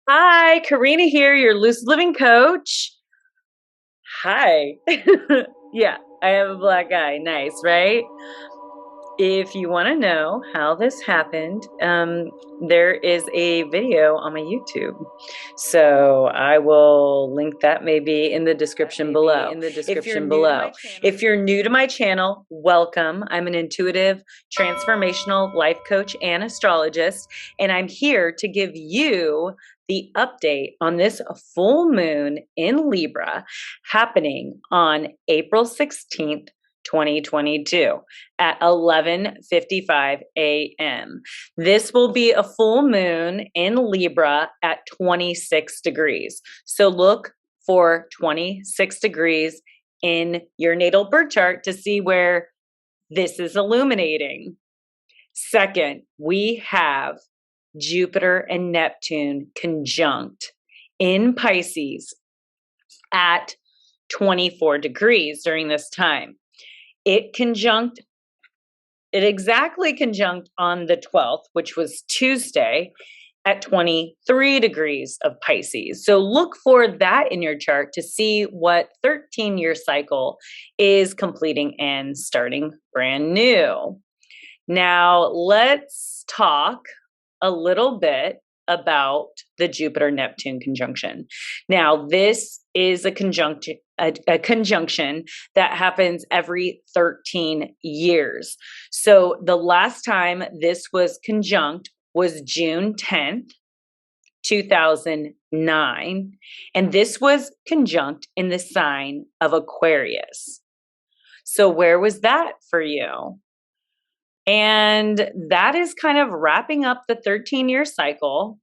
Hi, Karina here, your lucid living coach. Hi. Yeah, I have a black eye. Nice, right? If you want to know how this happened, there is a video on my YouTube. So I will link that maybe in the description below. If you're new to my channel, welcome. I'm an intuitive, transformational life coach and astrologist, and I'm here to give you the update on this full moon in Libra happening on April 16th, 2022 at 11:55 a.m. This will be a full moon in Libra at 26 degrees. So look for 26 degrees in your natal birth chart to see where this is illuminating. Second, we have Jupiter and Neptune conjunct in Pisces at 24 degrees during this time. It exactly conjunct on the 12th, which was Tuesday, at 23 degrees of Pisces. So look for that in your chart to see what 13-year cycle is completing and starting brand new. Now, let's talk a little bit about the Jupiter-Neptune conjunction. Now, this is a conjunction that happens every 13 years. So the last time this was conjunct was June 10th, 2009, and this was conjunct in the sign of Aquarius. So where was that for you? And that is kind of wrapping up the 13-year cycle,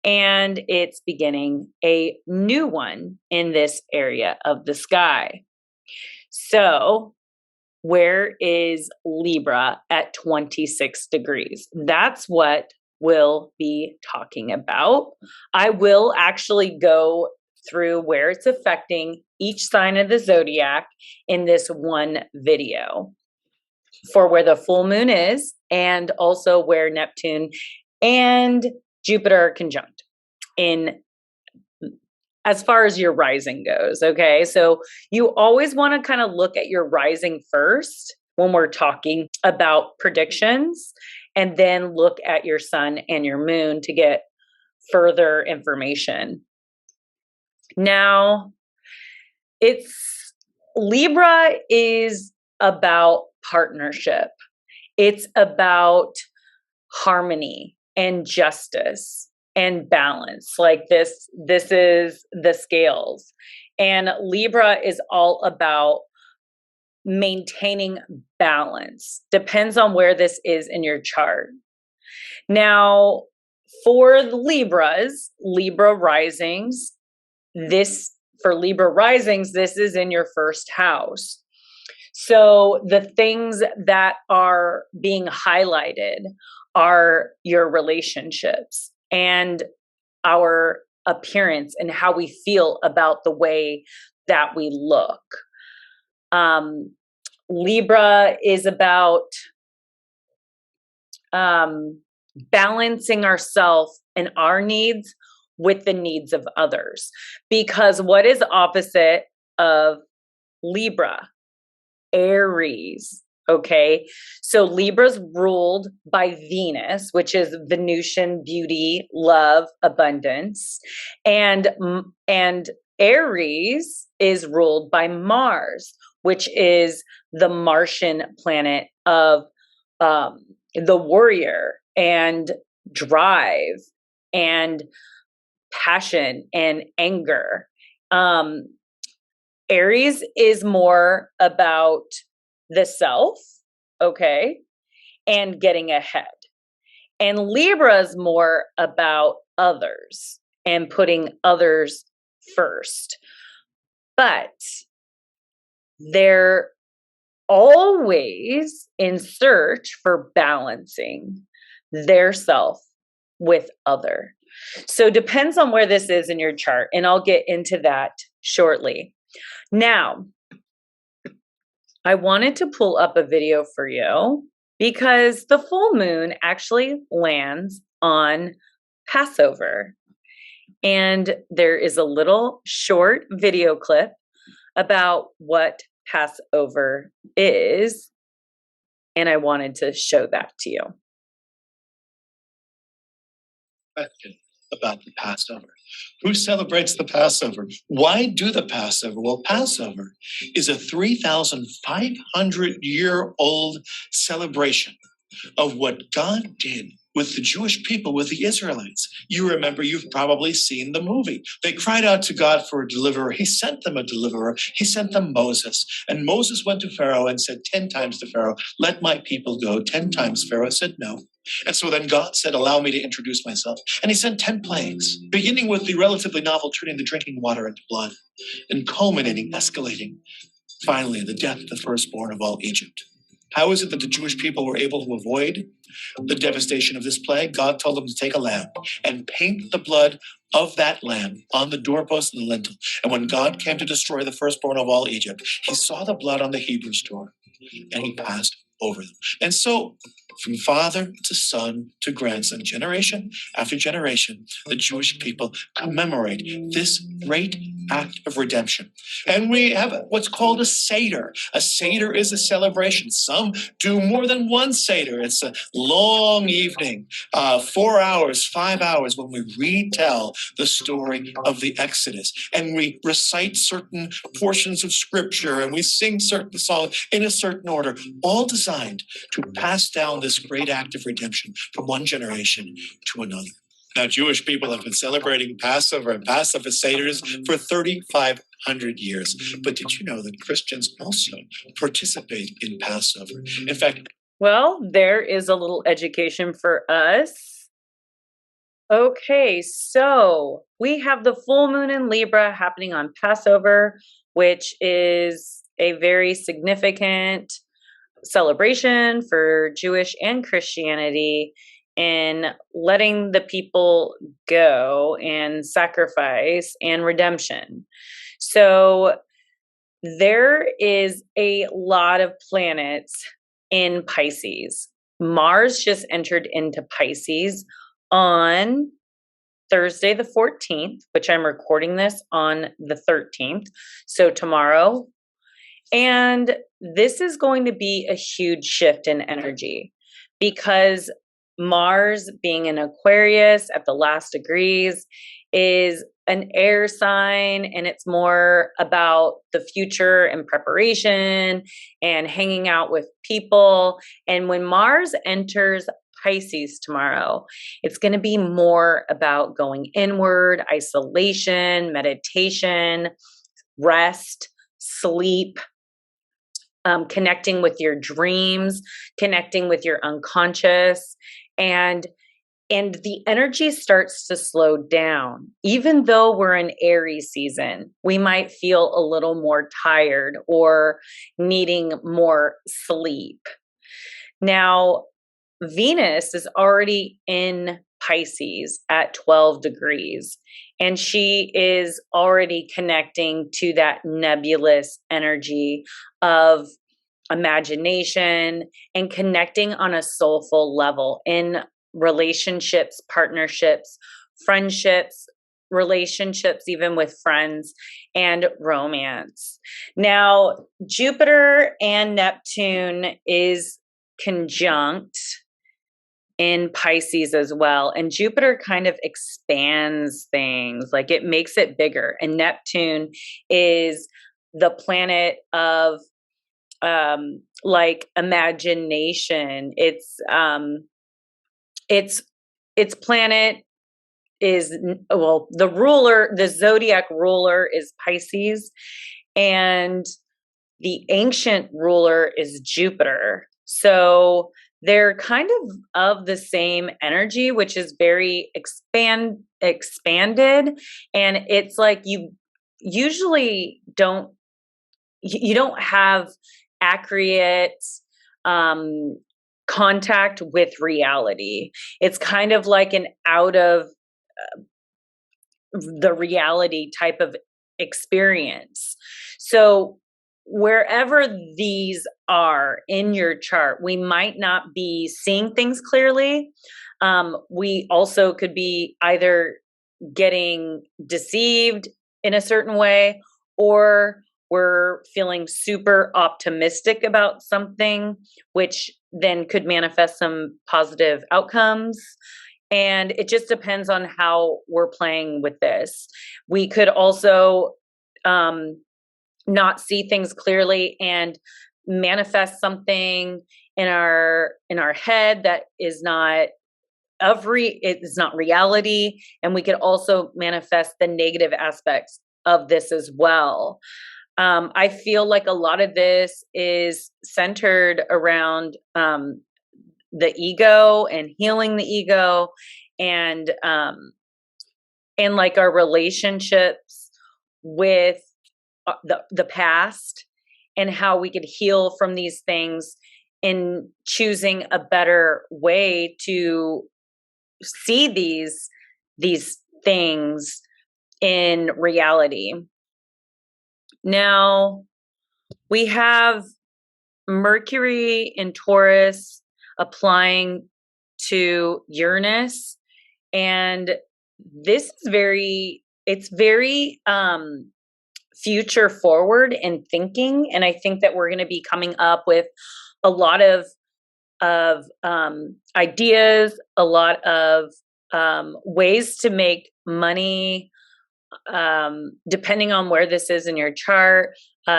and it's beginning a new one in this area of the sky. So where is Libra at 26 degrees? That's what we'll be talking about. I will actually go through where it's affecting each sign of the zodiac in this one video, for where the full moon is and also where Neptune and Jupiter are conjunct in as far as your rising goes. Okay, so you always want to kind of look at your rising first when we're talking about predictions, and then look at your sun and your moon to get further information. Now, Libra is about partnership. It's about harmony and justice and balance. Like this is the scales. And Libra is all about maintaining balance. Depends on where this is in your chart. Now, for the Libra risings, this is in your first house. So the things that are being highlighted are your relationships and our appearance and how we feel about the way that we look. Libra is about balancing ourselves and our needs with the needs of others. Because what is opposite of Libra? Aries. Okay, so Libra's ruled by Venus, which is Venusian beauty, love, abundance, and Aries is ruled by Mars, which is the Martian planet of the warrior and drive and passion and anger. Aries is more about the self, okay, and getting ahead. And Libra is more about others and putting others first. But they're always in search for balancing their self with other. So depends on where this is in your chart, and I'll get into that shortly. Now, I wanted to pull up a video for you because the full moon actually lands on Passover. And there is a little short video clip about what Passover is, and I wanted to show that to you. Question about the Passover. Who celebrates the Passover? Why do the Passover? Well, Passover is a 3,500-year-old celebration of what God did with the Jewish people, with the Israelites. You remember, you've probably seen the movie. They cried out to God for a deliverer. He sent them a deliverer. He sent them Moses. And Moses went to Pharaoh and said 10 times to Pharaoh, let my people go. 10 times Pharaoh said no. And so then God said, allow me to introduce myself. And he sent 10 plagues, beginning with the relatively novel turning the drinking water into blood and culminating, escalating, finally, the death of the firstborn of all Egypt. How is it that the Jewish people were able to avoid the devastation of this plague? God told them to take a lamb and paint the blood of that lamb on the doorpost and the lintel. And when God came to destroy the firstborn of all Egypt, he saw the blood on the Hebrews' door and he passed over them. And so from father to son to grandson, generation after generation, the Jewish people commemorate this great act of redemption. And we have what's called a Seder. A Seder is a celebration. Some do more than one Seder. It's a long evening, 4 hours, 5 hours, when we retell the story of the Exodus. And we recite certain portions of scripture and we sing certain songs in a certain order, all designed to pass down this great act of redemption from one generation to another. Now, Jewish people have been celebrating Passover and Passover Seders for 3,500 years. But did you know that Christians also participate in Passover? In fact, well, there is a little education for us. Okay, so we have the full moon in Libra happening on Passover, which is a very significant celebration for Jewish and Christianity in letting the people go and sacrifice and redemption. So there is a lot of planets in Pisces. Mars just entered into Pisces on Thursday the 14th, which I'm recording this on the 13th, so tomorrow. And this is going to be a huge shift in energy because Mars, being in Aquarius at the last degrees, is an air sign, and it's more about the future and preparation and hanging out with people. And when Mars enters Pisces tomorrow, it's going to be more about going inward, isolation, meditation, rest, sleep, connecting with your dreams, connecting with your unconscious, and the energy starts to slow down. Even though we're in Aries season, we might feel a little more tired or needing more sleep. Now, Venus is already in Pisces at 12 degrees, and she is already connecting to that nebulous energy of imagination and connecting on a soulful level in relationships, partnerships, friendships, relationships, even with friends, and romance. Now, Jupiter and Neptune is conjunct in Pisces as well. And Jupiter kind of expands things, like it makes it bigger. And Neptune is the planet of like imagination. Its planet is, well, the ruler, the zodiac ruler is Pisces, and the ancient ruler is Jupiter. So they're kind of the same energy, which is very expanded. And it's like you usually don't have accurate contact with reality. It's kind of like an out of the reality type of experience. So wherever these are in your chart, we might not be seeing things clearly. We also could be either getting deceived in a certain way, or we're feeling super optimistic about something, which then could manifest some positive outcomes. And it just depends on how we're playing with this. We could also not see things clearly and manifest something in our head that is not it is not reality. And we could also manifest the negative aspects of this as well. I feel like a lot of this is centered around the ego and healing the ego, and like our relationships with the past, and how we could heal from these things in choosing a better way to see these things in reality. Now, we have Mercury in Taurus applying to Uranus, and this is very future forward in thinking. And I think that we're going to be coming up with a lot of ideas, a lot of ways to make money, depending on where this is in your chart,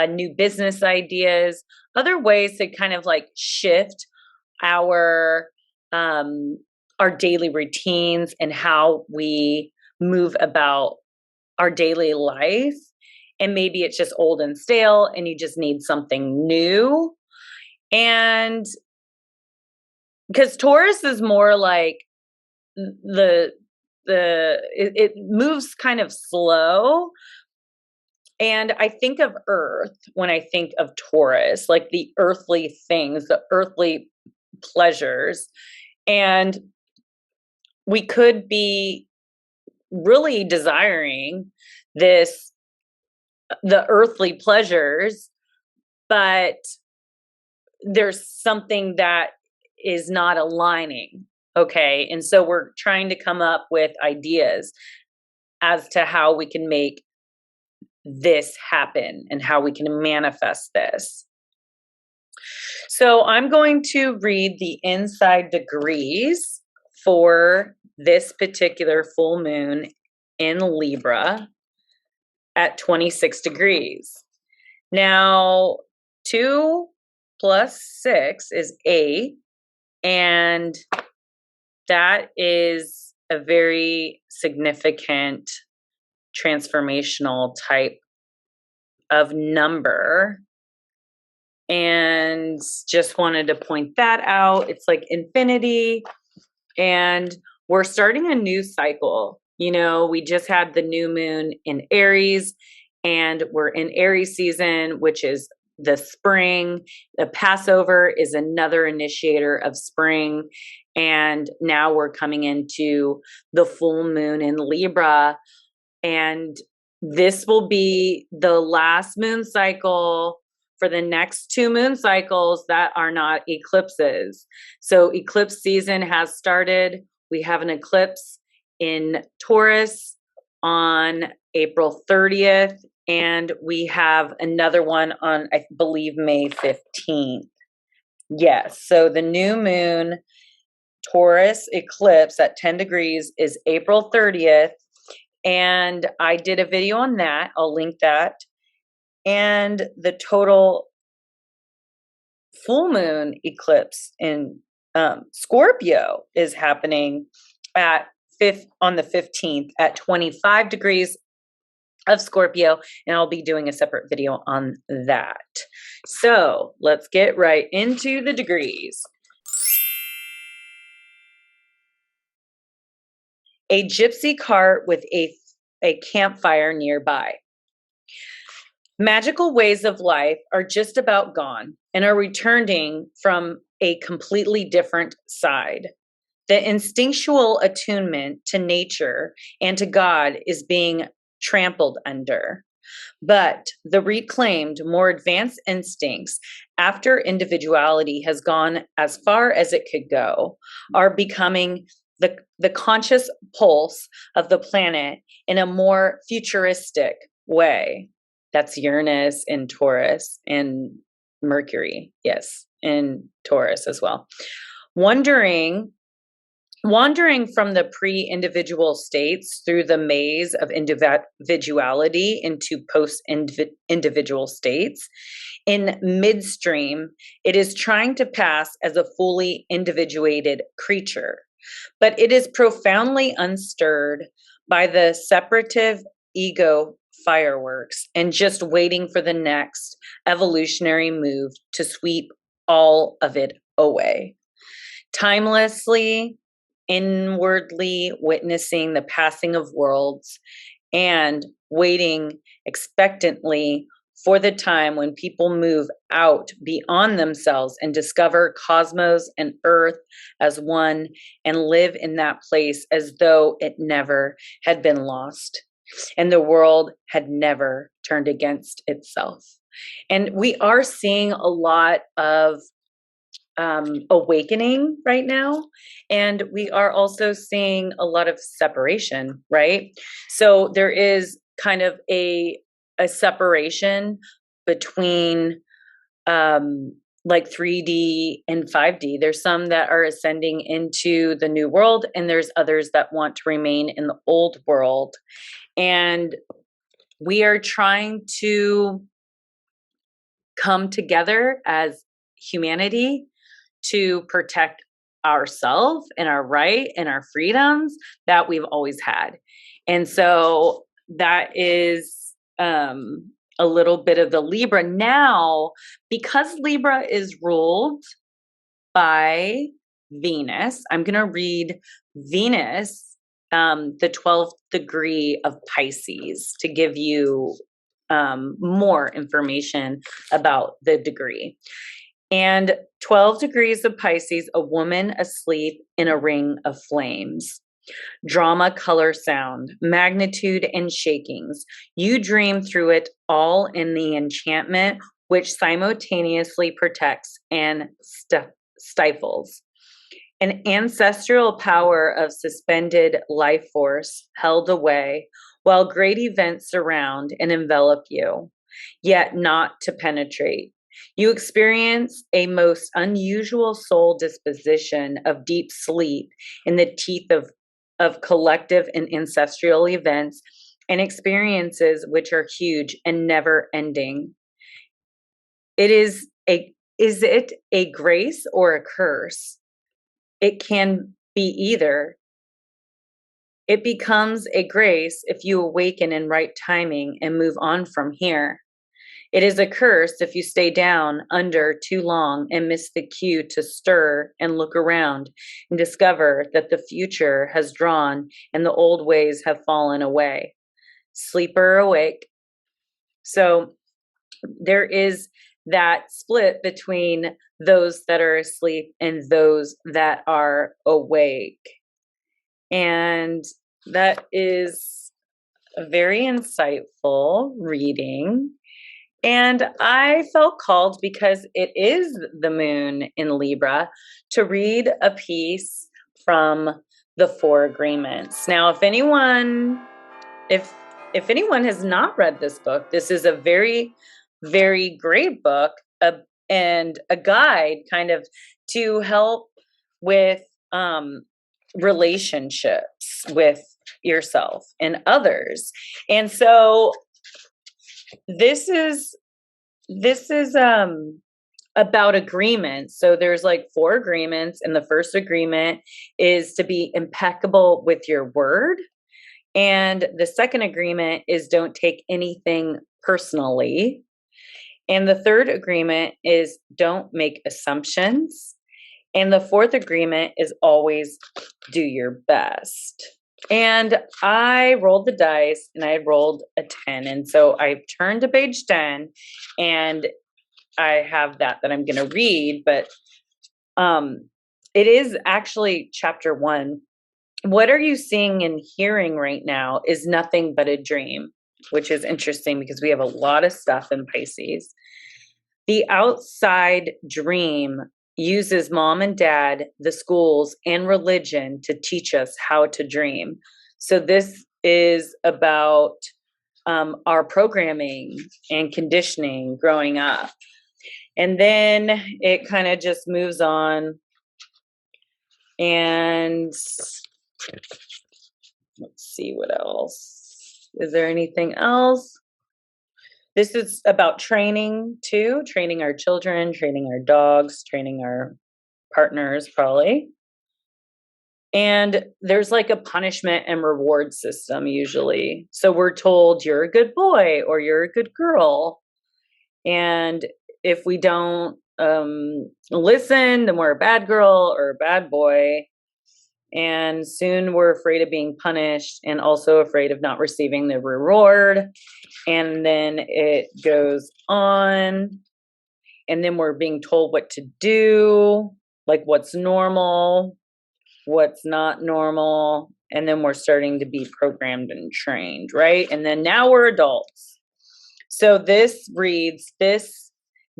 new business ideas, other ways to kind of like shift our daily routines and how we move about our daily life. And maybe it's just old and stale and you just need something new. And because Taurus is more like it moves kind of slow. And I think of Earth when I think of Taurus, like the earthly things, the earthly pleasures. And we could be really desiring the earthly pleasures, but there's something that is not aligning. Okay. And so we're trying to come up with ideas as to how we can make this happen and how we can manifest this. So I'm going to read the inside degrees for this particular full moon in Libra at 26 degrees. Now, 2 plus 6 is 8, and that is a very significant transformational type of number. And just wanted to point that out. It's like infinity, and we're starting a new cycle. You know, we just had the new moon in Aries, and we're in Aries season, which is the spring. The Passover is another initiator of spring. And now we're coming into the full moon in Libra. And this will be the last moon cycle for the next 2 moon cycles that are not eclipses. So eclipse season has started. We have an eclipse in Taurus on April 30th, and we have another one on, I believe, May 15th. Yes, so the new moon Taurus eclipse at 10 degrees is April 30th, and I did a video on that. I'll link that. And the total full moon eclipse in Scorpio is happening on the 15th at 25 degrees of Scorpio, and I'll be doing a separate video on that. So let's get right into the degrees. A gypsy cart with a campfire nearby. Magical ways of life are just about gone and are returning from a completely different side. The instinctual attunement to nature and to God is being trampled under. But the reclaimed, more advanced instincts, after individuality has gone as far as it could go, are becoming the conscious pulse of the planet in a more futuristic way. That's Uranus in Taurus and Mercury, yes, in Taurus as well. Wandering from the pre-individual states through the maze of individuality into post-individual states. In midstream, it is trying to pass as a fully individuated creature, but it is profoundly unstirred by the separative ego fireworks and just waiting for the next evolutionary move to sweep all of it away. Timelessly, inwardly witnessing the passing of worlds and waiting expectantly for the time when people move out beyond themselves and discover cosmos and earth as one and live in that place as though it never had been lost and the world had never turned against itself. And we are seeing a lot of awakening right now, and we are also seeing a lot of separation, right? So there is kind of a separation between like 3D and 5D. There's some that are ascending into the new world, and there's others that want to remain in the old world. And we are trying to come together as humanity to protect ourselves and our right and our freedoms that we've always had. And so that is a little bit of the Libra. Now, because Libra is ruled by Venus, I'm going to read Venus, the 12th degree of Pisces, to give you more information about the degree. And 12 degrees of Pisces, a woman asleep in a ring of flames. Drama, color, sound, magnitude, and shakings. You dream through it all in the enchantment, which simultaneously protects and stifles. An ancestral power of suspended life force held away, while great events surround and envelop you, yet not to penetrate. You experience a most unusual soul disposition of deep sleep in the teeth of collective and ancestral events and experiences which are huge and never ending. Is it a grace or a curse? It can be either. It becomes a grace if you awaken in right timing and move on from here. It is a curse if you stay down under too long and miss the cue to stir and look around and discover that the future has drawn and the old ways have fallen away. Sleeper awake. So there is that split between those that are asleep and those that are awake. And that is a very insightful reading. And I felt called, because it is the moon in Libra, to read a piece from the Four Agreements. Now, if anyone has not read this book, this is a very, very great book, and a guide kind of to help with relationships with yourself and others. And so this is about agreements. So there's like 4 agreements, and the first agreement is to be impeccable with your word. And the second agreement is don't take anything personally. And the third agreement is don't make assumptions. And the fourth agreement is always do your best. And I rolled the dice, and I rolled a 10. And so I turned to page 10, and I have that I'm going to read, but it is actually chapter 1. What are you seeing and hearing right now is nothing but a dream, which is interesting because we have a lot of stuff in Pisces. The outside dream uses mom and dad, the schools, and religion to teach us how to dream. So this is about our programming and conditioning growing up. And then it kind of just moves on. And let's see what else. Is there anything else? This is about training too, training our children, training our dogs, training our partners, probably. And there's like a punishment and reward system usually. So we're told you're a good boy or you're a good girl. And if we don't listen, then we're a bad girl or a bad boy. And soon we're afraid of being punished and also afraid of not receiving the reward. And then it goes on. And then we're being told what to do, like what's normal, what's not normal. And then we're starting to be programmed and trained, right? And then now we're adults. So this reads,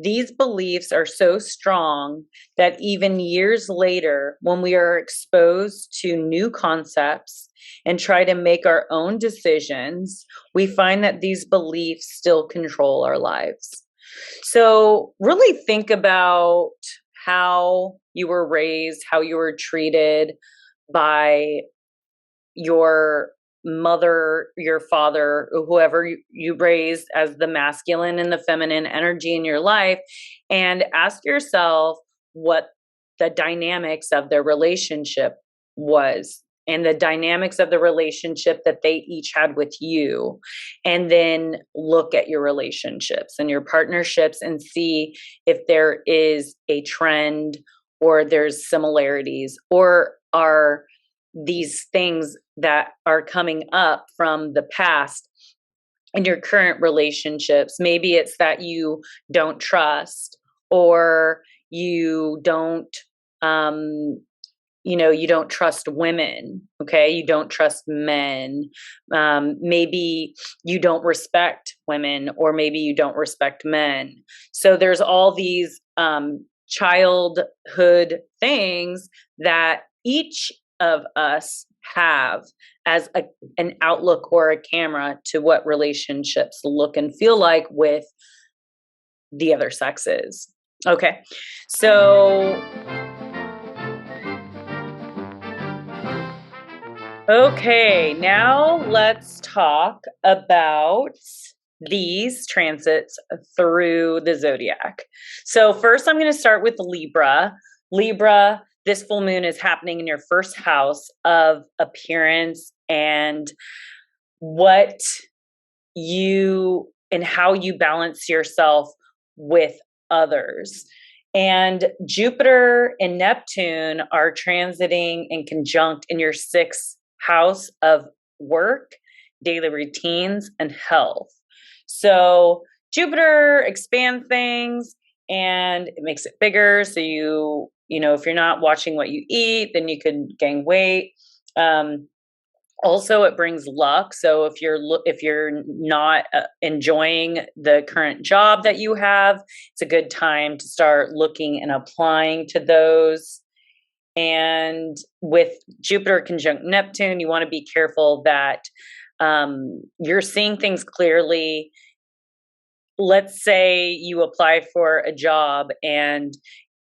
these beliefs are so strong that even years later, when we are exposed to new concepts and try to make our own decisions, we find that these beliefs still control our lives. So really think about how you were raised, how you were treated by your mother, your father, or whoever you raised as the masculine and the feminine energy in your life, and ask yourself what the dynamics of their relationship was and the dynamics of the relationship that they each had with you. And then look at your relationships and your partnerships and see if there is a trend or there's similarities or are these things that are coming up from the past in your current relationships. Maybe it's that you don't trust or you don't, you don't trust women. Okay. You don't trust men. Maybe you don't respect women or maybe you don't respect men. So there's all these childhood things that each of us have as an outlook or a camera to what relationships look and feel like with the other sexes. Okay. So, okay, now let's talk about these transits through the zodiac. So first I'm going to start with Libra. Libra, this full moon is happening in your first house of appearance and what you and how you balance yourself with others. And Jupiter and Neptune are transiting in conjunct in your sixth house of work, daily routines, and health. So Jupiter expands things and it makes it bigger. So if you're not watching what you eat, then you could gain weight. Also, it brings luck. So if you're not enjoying the current job that you have, it's a good time to start looking and applying to those. And with Jupiter conjunct Neptune, you want to be careful that you're seeing things clearly. Let's say you apply for a job and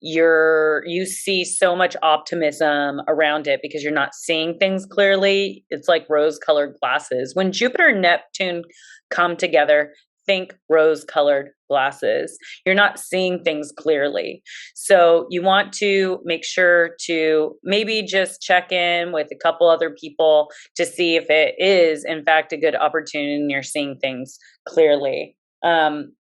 you see so much optimism around it because you're not seeing things clearly. It's like rose-colored glasses. When Jupiter and Neptune come together, think rose-colored glasses. You're not seeing things clearly. So you want to make sure to maybe just check in with a couple other people to see if it is, in fact, a good opportunity and you're seeing things clearly.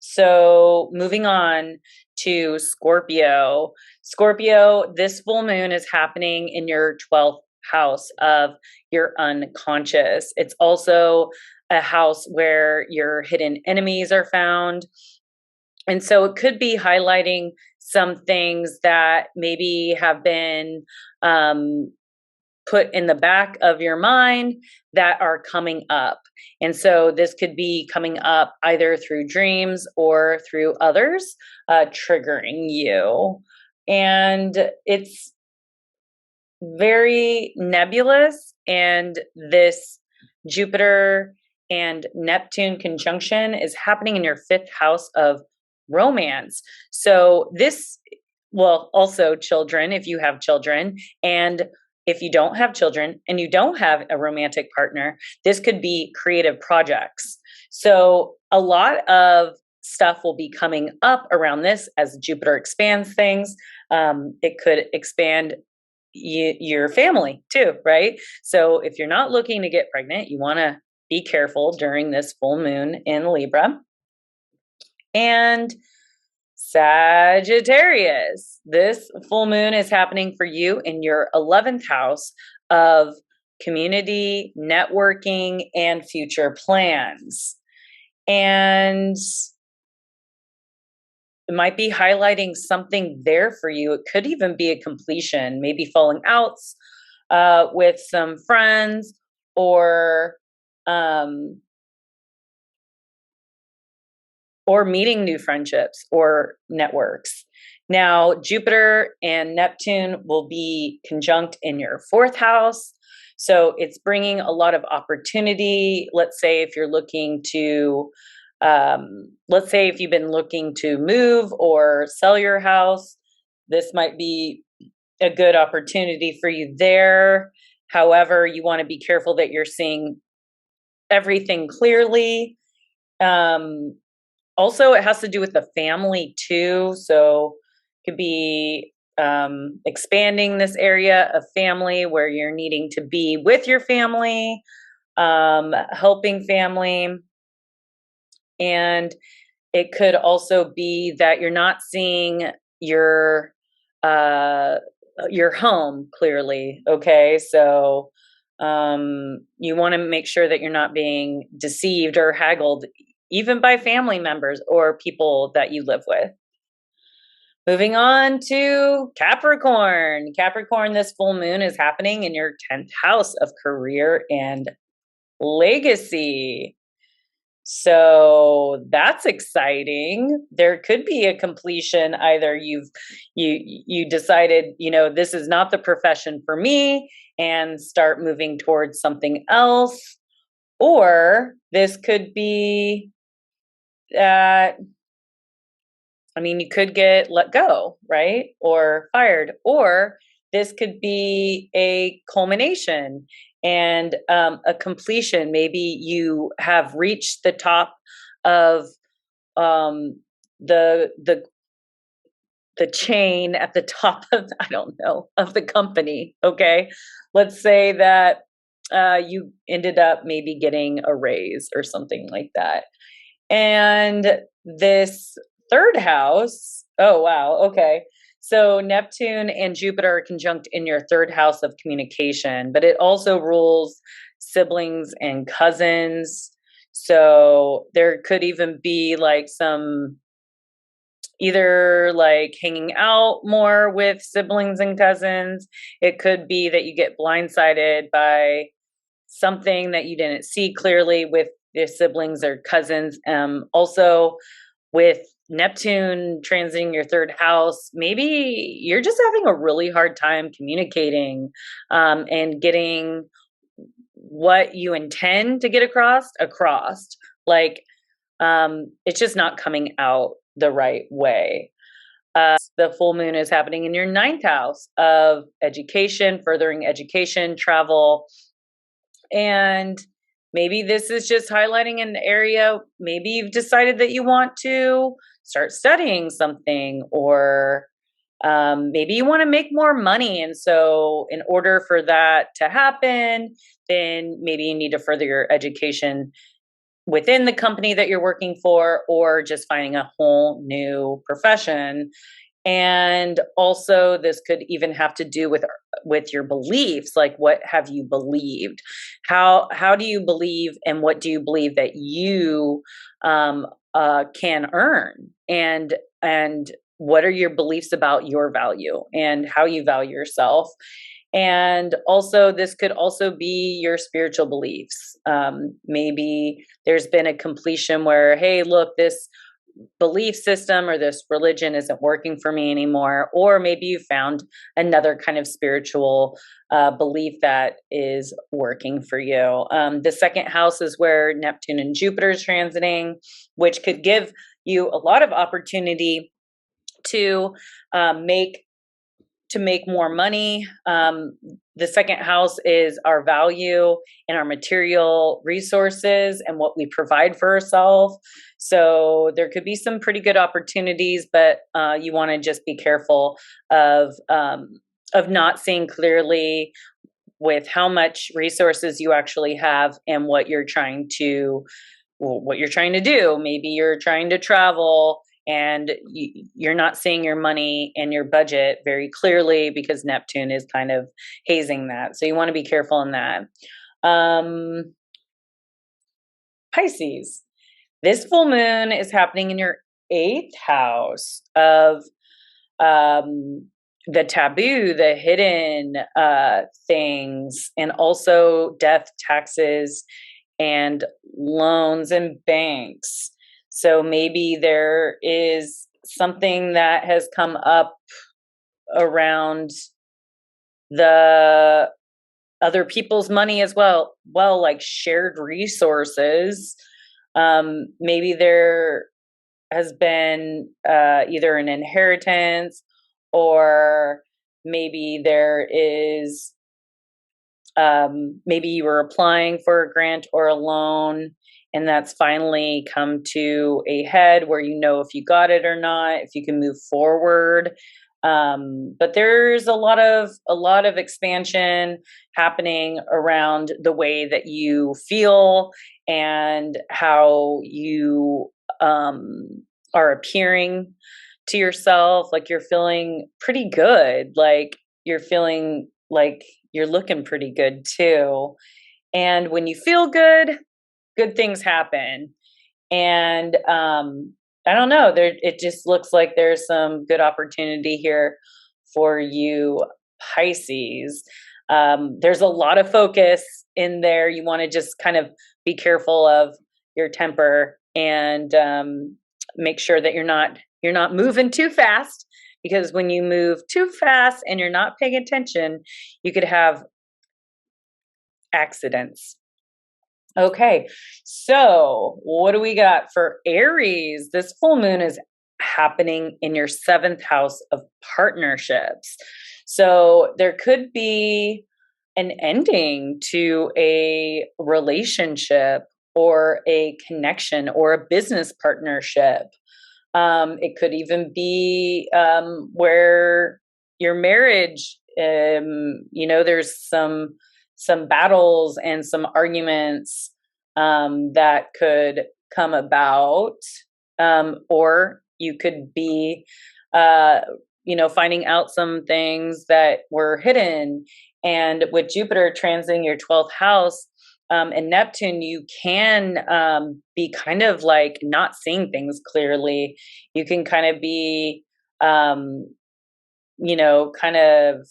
So moving on to Scorpio. Scorpio, this full moon is happening in your 12th house of your unconscious. It's also a house where your hidden enemies are found. And so it could be highlighting some things that maybe have been put in the back of your mind that are coming up. And so this could be coming up either through dreams or through others triggering you. And it's very nebulous, and this Jupiter and Neptune conjunction is happening in your 5th house of romance. So this, well, also children, if you have children, and if you don't have children and you don't have a romantic partner, this could be creative projects. So a lot of stuff will be coming up around this as Jupiter expands things. It could expand your family too, right? So if you're not looking to get pregnant, you want to be careful during this full moon in Libra. And Sagittarius, this full moon is happening for you in your 11th house of community, networking, and future plans. And it might be highlighting something there for you. It could even be a completion, maybe falling outs with some friends, or meeting new friendships or networks. Now, Jupiter and Neptune will be conjunct in your 4th house. So it's bringing a lot of opportunity. Let's say if you're looking to, let's say if you've been looking to move or sell your house, this might be a good opportunity for you there. However, you want to be careful that you're seeing everything clearly. Also, it has to do with the family too. So it could be expanding this area of family where you're needing to be with your family, helping family. And it could also be that you're not seeing your home clearly. Okay. So you want to make sure that you're not being deceived or haggled, even by family members or people that you live with. Moving on to Capricorn. Capricorn, this full moon is happening in your 10th house of career and legacy. So that's exciting. There could be a completion. Either you decided, this is not the profession for me, and start moving towards something else. Or this could be that, you could get let go, right? Or fired. Or this could be a culmination and a completion. Maybe you have reached the top of the chain at the top of, I don't know, of the company. Okay. Let's say that you ended up maybe getting a raise or something like that. And this 3rd house, oh, wow. Okay. So Neptune and Jupiter are conjunct in your 3rd house of communication, but it also rules siblings and cousins. So there could even be like some, either like hanging out more with siblings and cousins. It could be that you get blindsided by something that you didn't see clearly with your siblings or cousins. Also, with Neptune transiting your 3rd house, maybe you're just having a really hard time communicating and getting what you intend to get across. Like, it's just not coming out the right way. The full moon is happening in your 9th house of education, furthering education, travel. And maybe this is just highlighting an area. Maybe you've decided that you want to start studying something, or maybe you want to make more money. And so in order for that to happen, then maybe you need to further your education within the company that you're working for, or just finding a whole new profession. And also this could even have to do with your beliefs. Like, what have you believed? How do you believe, and what do you believe that you can earn? And what are your beliefs about your value and how you value yourself? And also, this could also be your spiritual beliefs. Maybe there's been a completion where, hey, look, this belief system or this religion isn't working for me anymore, or maybe you found another kind of spiritual belief that is working for you. The second house is where Neptune and Jupiter is transiting, which could give you a lot of opportunity to make more money. The second house is our value and our material resources and what we provide for ourselves. So there could be some pretty good opportunities, but you want to just be careful of not seeing clearly with how much resources you actually have and what you're trying to do. Maybe you're trying to travel and you're not seeing your money and your budget very clearly because Neptune is kind of hazing that. So you want to be careful in that. Pisces, this full moon is happening in your 8th house of the taboo, the hidden things, and also death, taxes, and loans and banks. So maybe there is something that has come up around the other people's money as well, like shared resources. Maybe there has been either an inheritance, or maybe there is maybe you were applying for a grant or a loan, and that's finally come to a head where you know if you got it or not, if you can move forward. But there's a lot of expansion happening around the way that you feel and how you are appearing to yourself. Like you're feeling pretty good. Like you're feeling like you're looking pretty good too. And when you feel good, good things happen. And I don't know, it just looks like there's some good opportunity here for you, Pisces. There's a lot of focus in there. You want to just kind of be careful of your temper and make sure that you're not moving too fast, because when you move too fast and you're not paying attention, you could have accidents. Okay, so what do we got for Aries? This full moon is happening in your 7th house of partnerships. So there could be an ending to a relationship or a connection or a business partnership. It could even be where your marriage, there's some battles and some arguments that could come about, or you could be, finding out some things that were hidden. And with Jupiter transiting your 12th house and Neptune, you can be kind of like not seeing things clearly. You can kind of be, kind of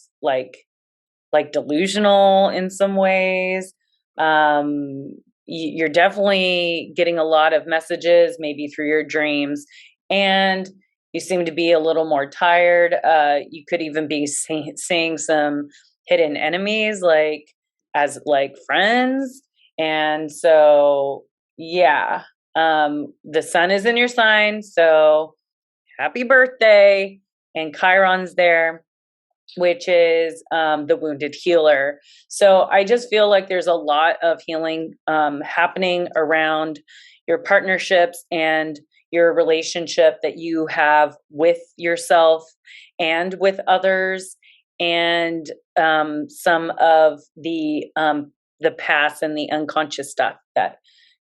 like delusional in some ways. You're definitely getting a lot of messages, maybe through your dreams, and you seem to be a little more tired. You could even be seeing some hidden enemies, as friends. And so, yeah, the sun is in your sign, so happy birthday. And Chiron's there, which is the wounded healer. So I just feel like there's a lot of healing happening around your partnerships and your relationship that you have with yourself and with others, and some of the past and the unconscious stuff that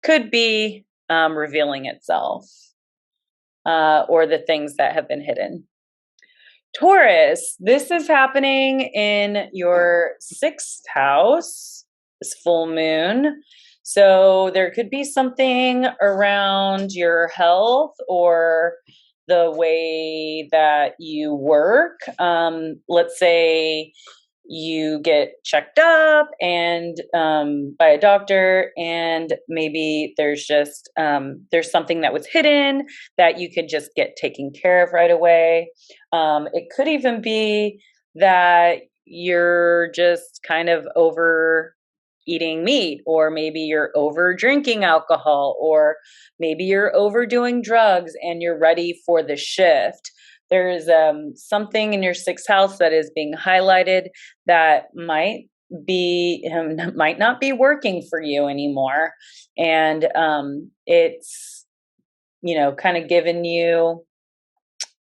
could be revealing itself, or the things that have been hidden. Taurus, this is happening in your 6th house, this full moon. So there could be something around your health or the way that you work. Let's say you get checked up and by a doctor, and maybe there's just there's something that was hidden that you could just get taken care of right away. It could even be that you're just kind of over eating meat, or maybe you're over drinking alcohol, or maybe you're overdoing drugs and you're ready for the shift. There's something in your sixth house that is being highlighted that might not be working for you anymore, and it's kind of giving you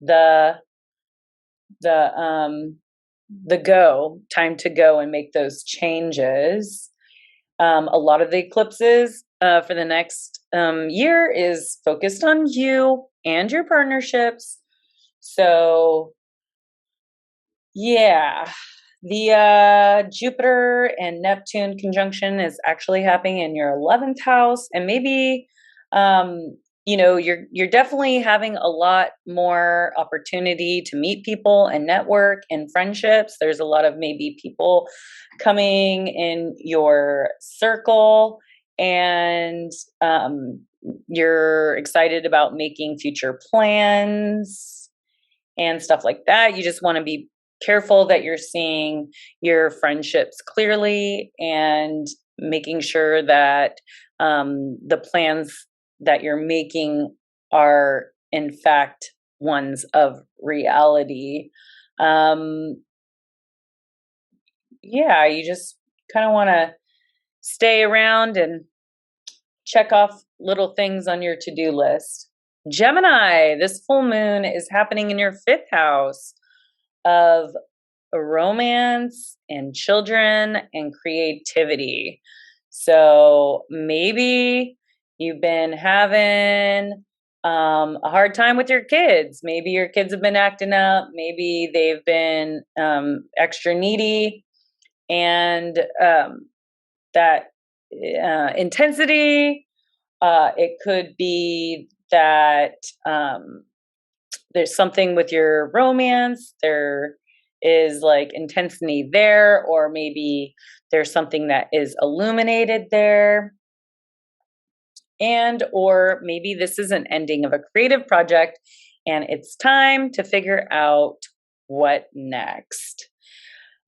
the time to go and make those changes. A lot of the eclipses for the next year is focused on you and your partnerships. So, yeah, the Jupiter and Neptune conjunction is actually happening in your 11th house, and maybe you're definitely having a lot more opportunity to meet people and network and friendships. There's a lot of maybe people coming in your circle, and you're excited about making future plans and stuff like that. You just want to be careful that you're seeing your friendships clearly and making sure that the plans that you're making are in fact ones of reality. You just kind of want to stay around and check off little things on your to-do list. Gemini, this full moon is happening in your 5th house of romance and children and creativity. So maybe you've been having a hard time with your kids. Maybe your kids have been acting up. Maybe they've been extra needy, and that intensity. It could be that there's something with your romance. There is like intensity there, or maybe there's something that is illuminated there. And or maybe this is an ending of a creative project and it's time to figure out what next.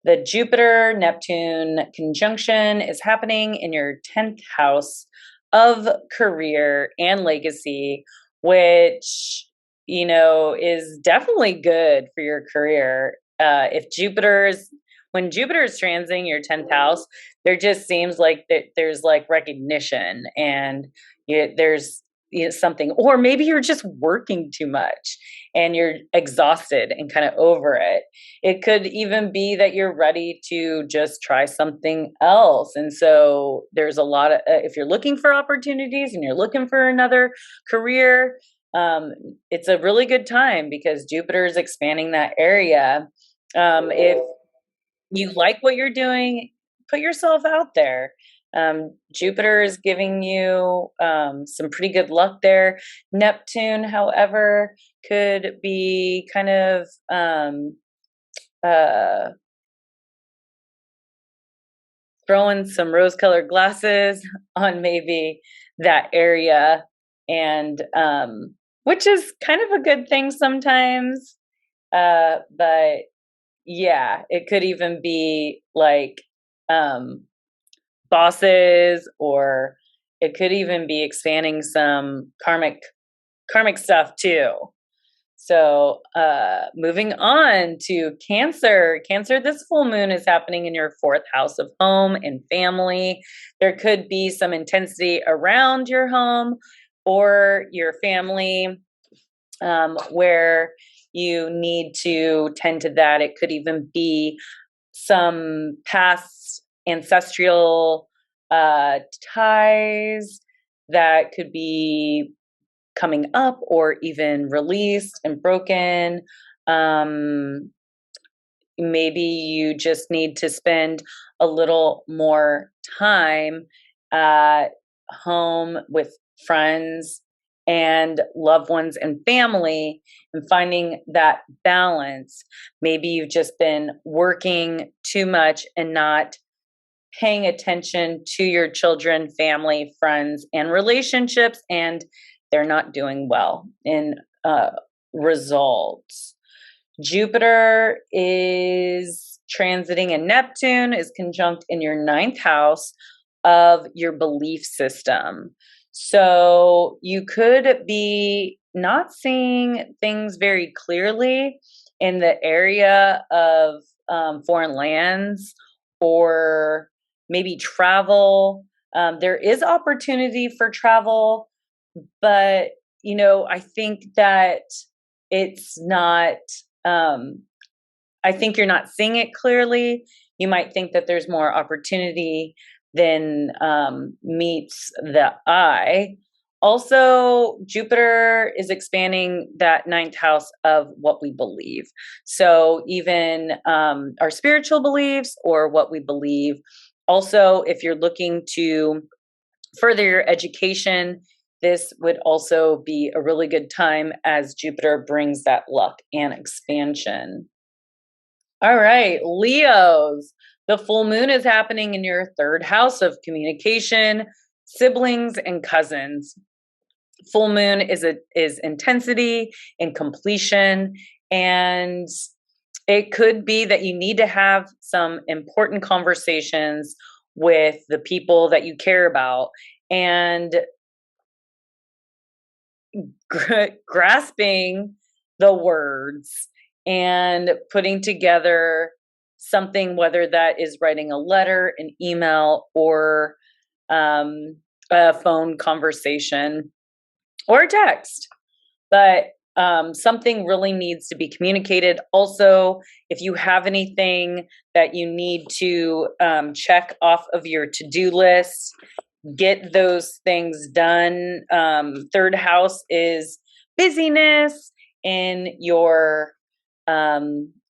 The Jupiter Neptune conjunction is happening in your 10th house of career and legacy, which is definitely good for your career. When Jupiter is transiting your 10th house, there just seems like there's like recognition, and there's something, or maybe you're just working too much and you're exhausted and kind of over it. It could even be that you're ready to just try something else. And so there's a lot of, if you're looking for opportunities and you're looking for another career, it's a really good time because Jupiter is expanding that area. If you like what you're doing, put yourself out there. Jupiter is giving you some pretty good luck there. Neptune, however, could be kind of throwing some rose-colored glasses on maybe that area, and which is kind of a good thing sometimes. But yeah, it could even be like bosses, or it could even be expanding some karmic stuff too. So moving on to Cancer. Cancer, this full moon is happening in your 4th house of home and family. There could be some intensity around your home or your family where you need to tend to that. It could even be some past ancestral ties that could be coming up, or even released and broken. Maybe you just need to spend a little more time at home with friends and loved ones and family, and finding that balance. Maybe you've just been working too much and not paying attention to your children, family, friends, and relationships, and they're not doing well in results. Jupiter is transiting in Neptune, is conjunct in your 9th house of your belief system. So you could be not seeing things very clearly in the area of foreign lands, or maybe travel. There is opportunity for travel, but I think that it's not, I think you're not seeing it clearly. You might think that there's more opportunity than meets the eye. Also, Jupiter is expanding that 9th house of what we believe. So even our spiritual beliefs or what we believe. Also, if you're looking to further your education, this would also be a really good time as Jupiter brings that luck and expansion. All right, Leos. The full moon is happening in your 3rd house of communication, siblings, and cousins. Full moon is intensity and completion, and it could be that you need to have some important conversations with the people that you care about, and grasping the words and putting together something, whether that is writing a letter, an email, or a phone conversation or a text. But something really needs to be communicated. Also, if you have anything that you need to check off of your to-do list, get those things done. 3rd house is busyness in your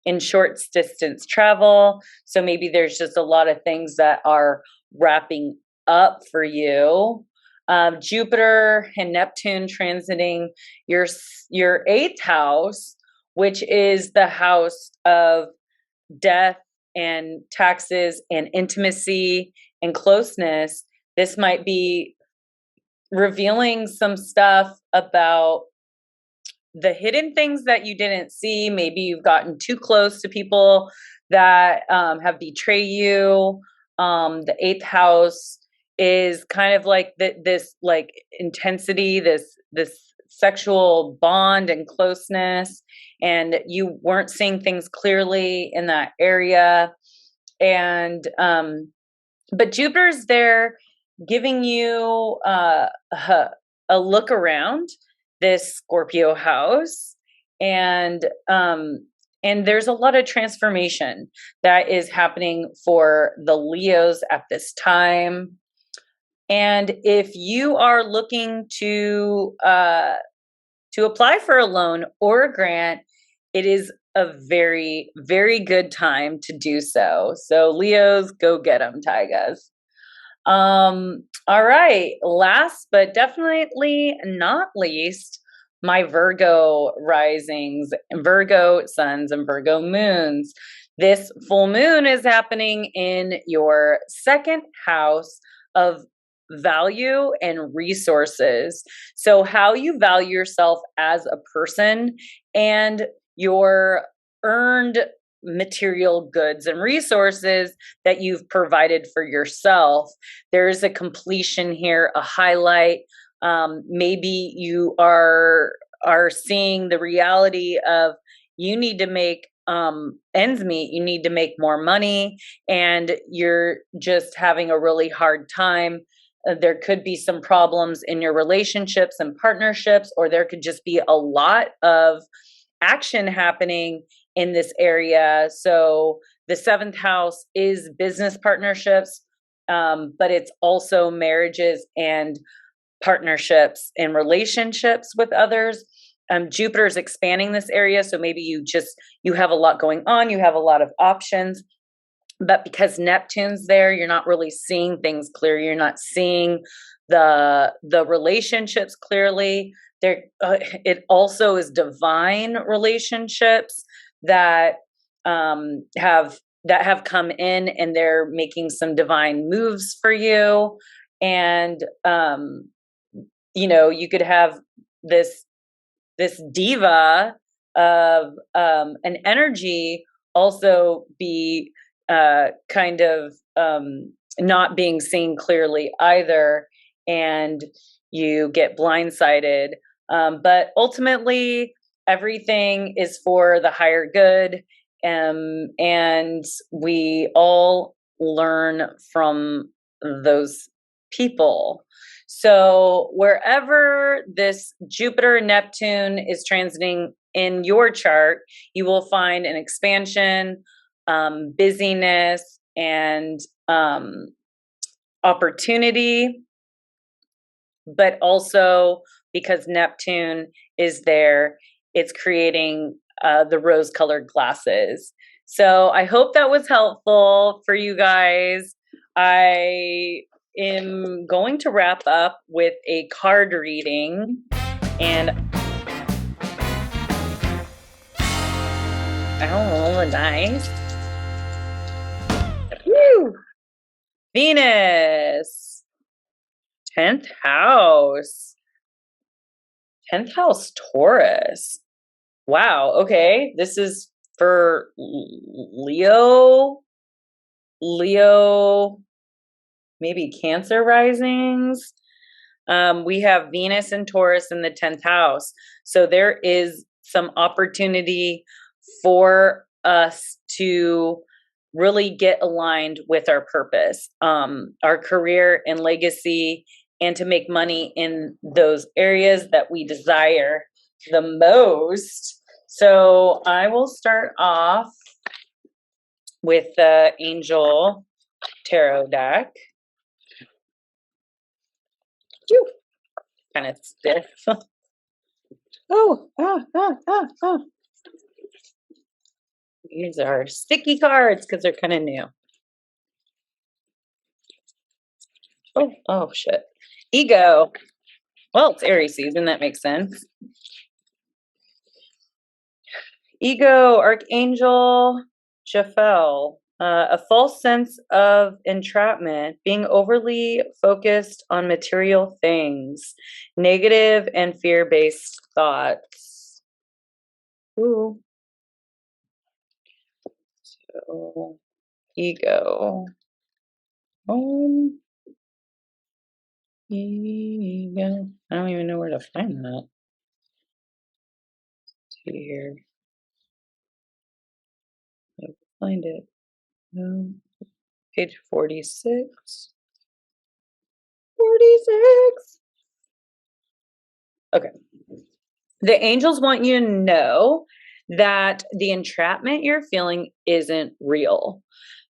in short distance travel. So maybe there's just a lot of things that are wrapping up for you. Jupiter and Neptune transiting your 8th house, which is the house of death and taxes and intimacy and closeness. This might be revealing some stuff about the hidden things that you didn't see. Maybe you've gotten too close to people that have betrayed you. The 8th house is kind of like this like intensity, this sexual bond and closeness, and you weren't seeing things clearly in that area. And but Jupiter's there giving you a look around this Scorpio house, and there's a lot of transformation that is happening for the Leos at this time. And if you are looking to apply for a loan or a grant, it is a very, very good time to do so. So Leos, go get them, Tigers. All right. Last but definitely not least, my Virgo risings, Virgo suns, and Virgo moons. This full moon is happening in your 2nd house of value and resources. So how you value yourself as a person and your earned material goods and resources that you've provided for yourself. There's a completion here, a highlight. Maybe you are seeing the reality of you need to make ends meet, you need to make more money, and you're just having a really hard time. There could be some problems in your relationships and partnerships, or there could just be a lot of action happening in this area. So the 7th house is business partnerships, but it's also marriages and partnerships and relationships with others. Jupiter is expanding this area. So maybe you have a lot going on. You have a lot of options. But because Neptune's there, you're not really seeing things clear. You're not seeing the relationships clearly. There, it also is divine relationships that have come in, and they're making some divine moves for you. And you could have this diva of an energy also be kind of not being seen clearly either, and you get blindsided. But ultimately, everything is for the higher good, and we all learn from those people. So wherever this Jupiter Neptune is transiting in your chart, you will find an expansion, busyness, and opportunity. But also, because Neptune is there, it's creating the rose-colored glasses. So I hope that was helpful for you guys. I am going to wrap up with a card reading, and oh, nice. Woo! Venus, 10th house. 10th house Taurus. Wow, okay. This is for Leo, maybe Cancer risings. We have Venus and Taurus in the 10th house. So there is some opportunity for us to really get aligned with our purpose, our career and legacy, and to make money in those areas that we desire the most. So I will start off with the Angel Tarot deck. Kind of stiff. Oh. These are sticky cards because they're kind of new. Oh, shit. Ego. Well, it's Aries season. That makes sense. Ego, Archangel Jafel. A false sense of entrapment, being overly focused on material things, negative and fear-based thoughts. Ooh. So, ego. Ego. I don't even know where to find that. Let's see here. I'll find it. Page 46. 46. Okay. The angels want you to know that the entrapment you're feeling isn't real.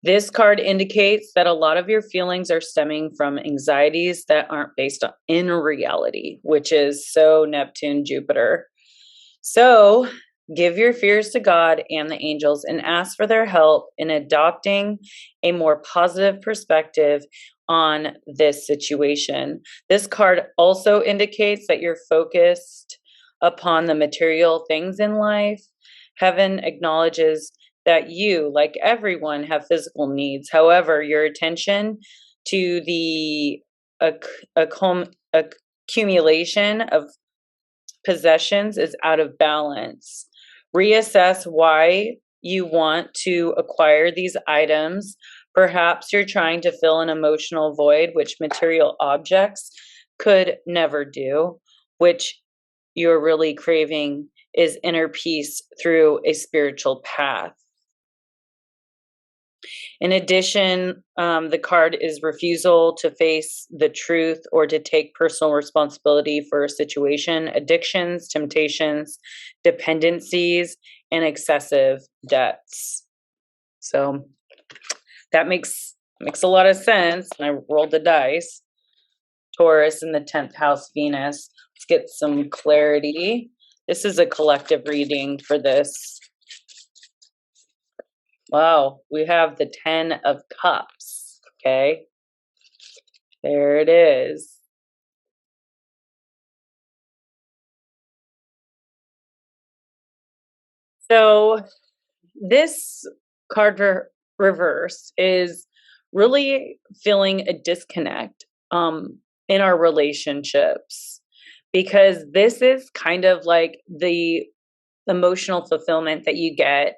This card indicates that a lot of your feelings are stemming from anxieties that aren't based in reality, which is so Neptune, Jupiter. So give your fears to God and the angels and ask for their help in adopting a more positive perspective on this situation. This card also indicates that you're focused upon the material things in life. Heaven acknowledges that you, like everyone, have physical needs. However, your attention to the accumulation of possessions is out of balance. Reassess why you want to acquire these items. Perhaps you're trying to fill an emotional void, which material objects could never do, which you're really craving is inner peace through a spiritual path. In addition, the card is refusal to face the truth or to take personal responsibility for a situation, addictions, temptations, dependencies, and excessive debts. So that makes a lot of sense. And I rolled the dice. Taurus in the 10th house, Venus. Let's get some clarity. This is a collective reading for this. Wow, we have the 10 of Cups. Okay. There it is. So this card reverse is really feeling a disconnect in our relationships, because this is kind of like the emotional fulfillment that you get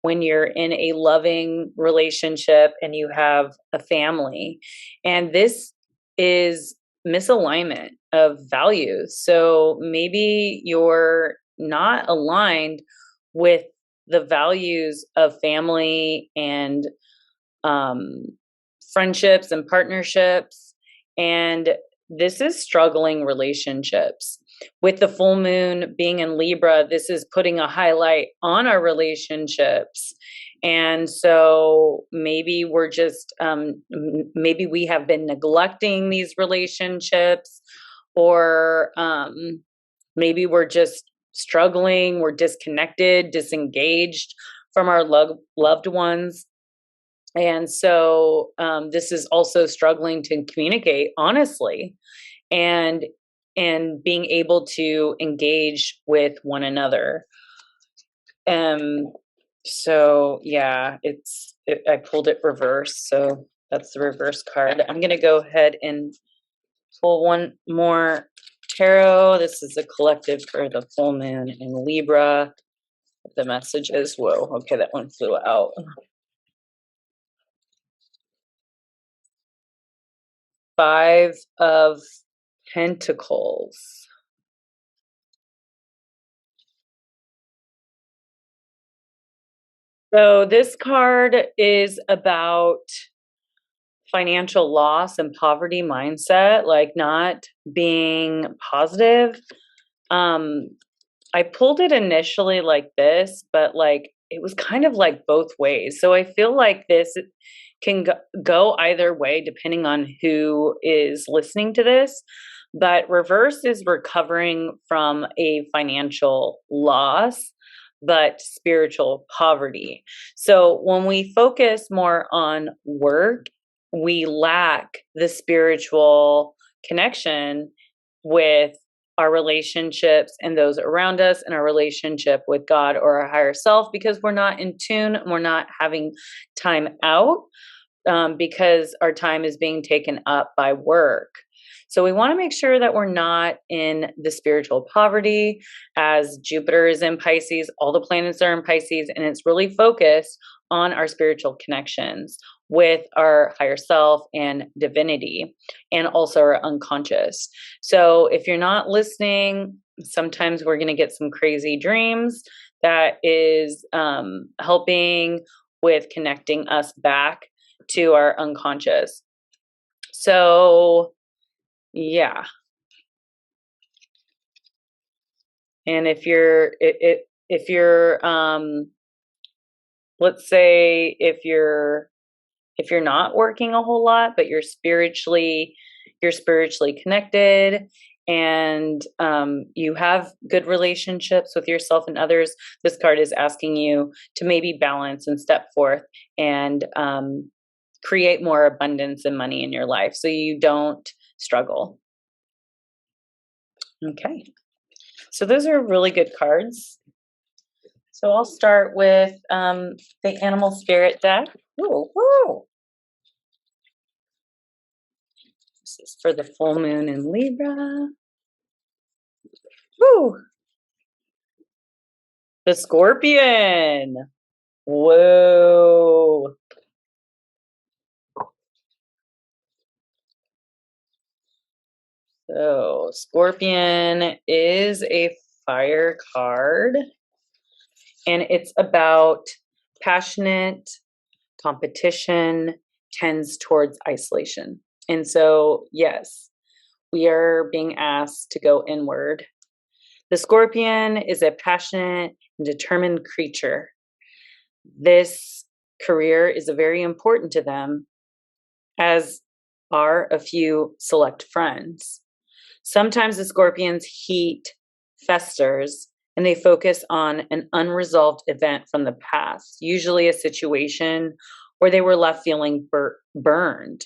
when you're in a loving relationship and you have a family. And this is misalignment of values. So maybe you're not aligned with the values of family and um, friendships and partnerships. And this is struggling relationships. With the full moon being in Libra, this is putting a highlight on our relationships. And so maybe we're just, maybe we have been neglecting these relationships, or maybe we're just struggling, we're disconnected, disengaged from our loved ones. And so this is also struggling to communicate honestly, and being able to engage with one another. Um so yeah, I pulled it reverse, so that's the reverse card. I'm going to go ahead and pull one more tarot. This is a collective for the full moon in Libra. The message is, whoa, okay, that one flew out. 5 of Pentacles. So this card is about financial loss and poverty mindset, like not being positive. Um, I pulled it initially like this, but like it was kind of like both ways. So I feel like this can go either way depending on who is listening to this. But reverse is recovering from a financial loss, but spiritual poverty. So when we focus more on work, we lack the spiritual connection with our relationships and those around us, and our relationship with God or our higher self, because we're not in tune, we're not having time out, because our time is being taken up by work. So we want to make sure that we're not in the spiritual poverty, as Jupiter is in Pisces, all the planets are in Pisces, and it's really focused on our spiritual connections with our higher self and divinity, and also our unconscious. So if you're not listening, sometimes we're going to get some crazy dreams that is helping with connecting us back to our unconscious. So yeah. And if you're let's say if you're not working a whole lot, but you're spiritually connected, and you have good relationships with yourself and others, this card is asking you to maybe balance and step forth and create more abundance and money in your life so you don't struggle. Okay. So those are really good cards. So I'll start with the Animal Spirit deck. Ooh, woo. This is for the full moon in Libra. Woo. The Scorpion. Whoa. So Scorpion is a fire card, and it's about passionate competition tends towards isolation. And so, yes, we are being asked to go inward. The Scorpion is a passionate and determined creature. This career is very important to them, as are a few select friends. Sometimes the Scorpion's heat festers and they focus on an unresolved event from the past, usually a situation where they were left feeling burned.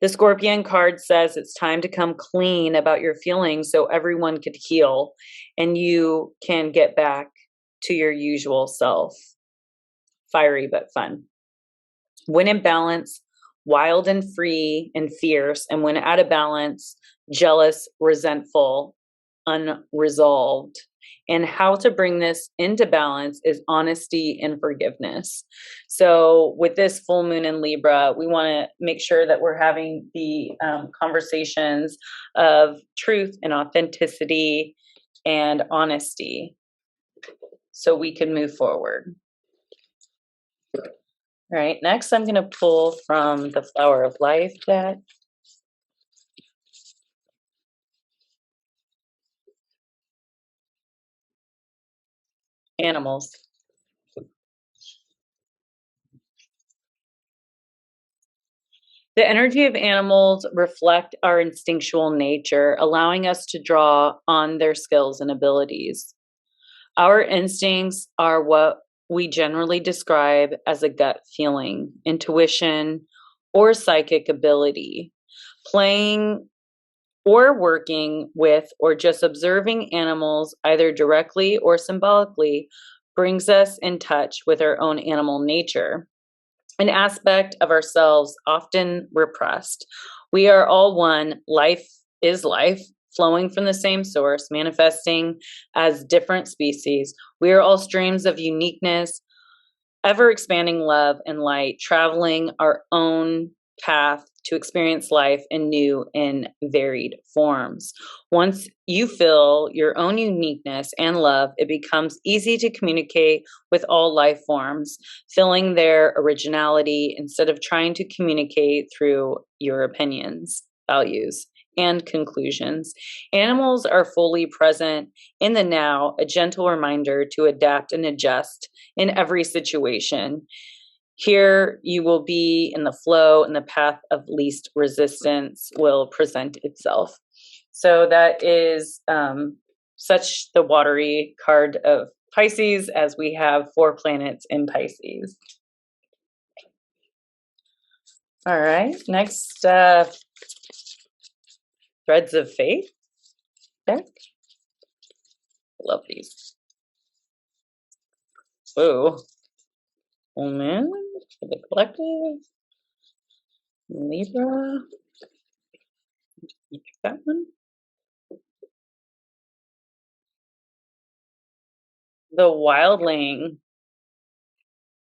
The Scorpion card says it's time to come clean about your feelings so everyone could heal and you can get back to your usual self. Fiery but fun. When in balance, wild and free and fierce, and when out of balance, jealous, resentful, unresolved. And how to bring this into balance is honesty and forgiveness. So with this full moon in Libra, we want to make sure that we're having the conversations of truth and authenticity and honesty so we can move forward. All right, next I'm going to pull from the Flower of Life deck. Animals. The energy of animals reflect our instinctual nature, allowing us to draw on their skills and abilities. Our instincts are what we generally describe as a gut feeling, intuition, or psychic ability. Playing or working with or just observing animals, either directly or symbolically, brings us in touch with our own animal nature, an aspect of ourselves often repressed. We are all one. Life is life, flowing from the same source, manifesting as different species. We are all streams of uniqueness, ever expanding love and light, traveling our own path to experience life in new and varied forms. Once you feel your own uniqueness and love, it becomes easy to communicate with all life forms, feeling their originality instead of trying to communicate through your opinions, values, and conclusions. Animals are fully present in the now, a gentle reminder to adapt and adjust in every situation. Here you will be in the flow, and the path of least resistance will present itself. So that is such the watery card of Pisces, as we have 4 planets in Pisces. All right, next, Threads of Faith deck. Love these. Whoa. Full moon for the collective. Libra. That one. The Wildling.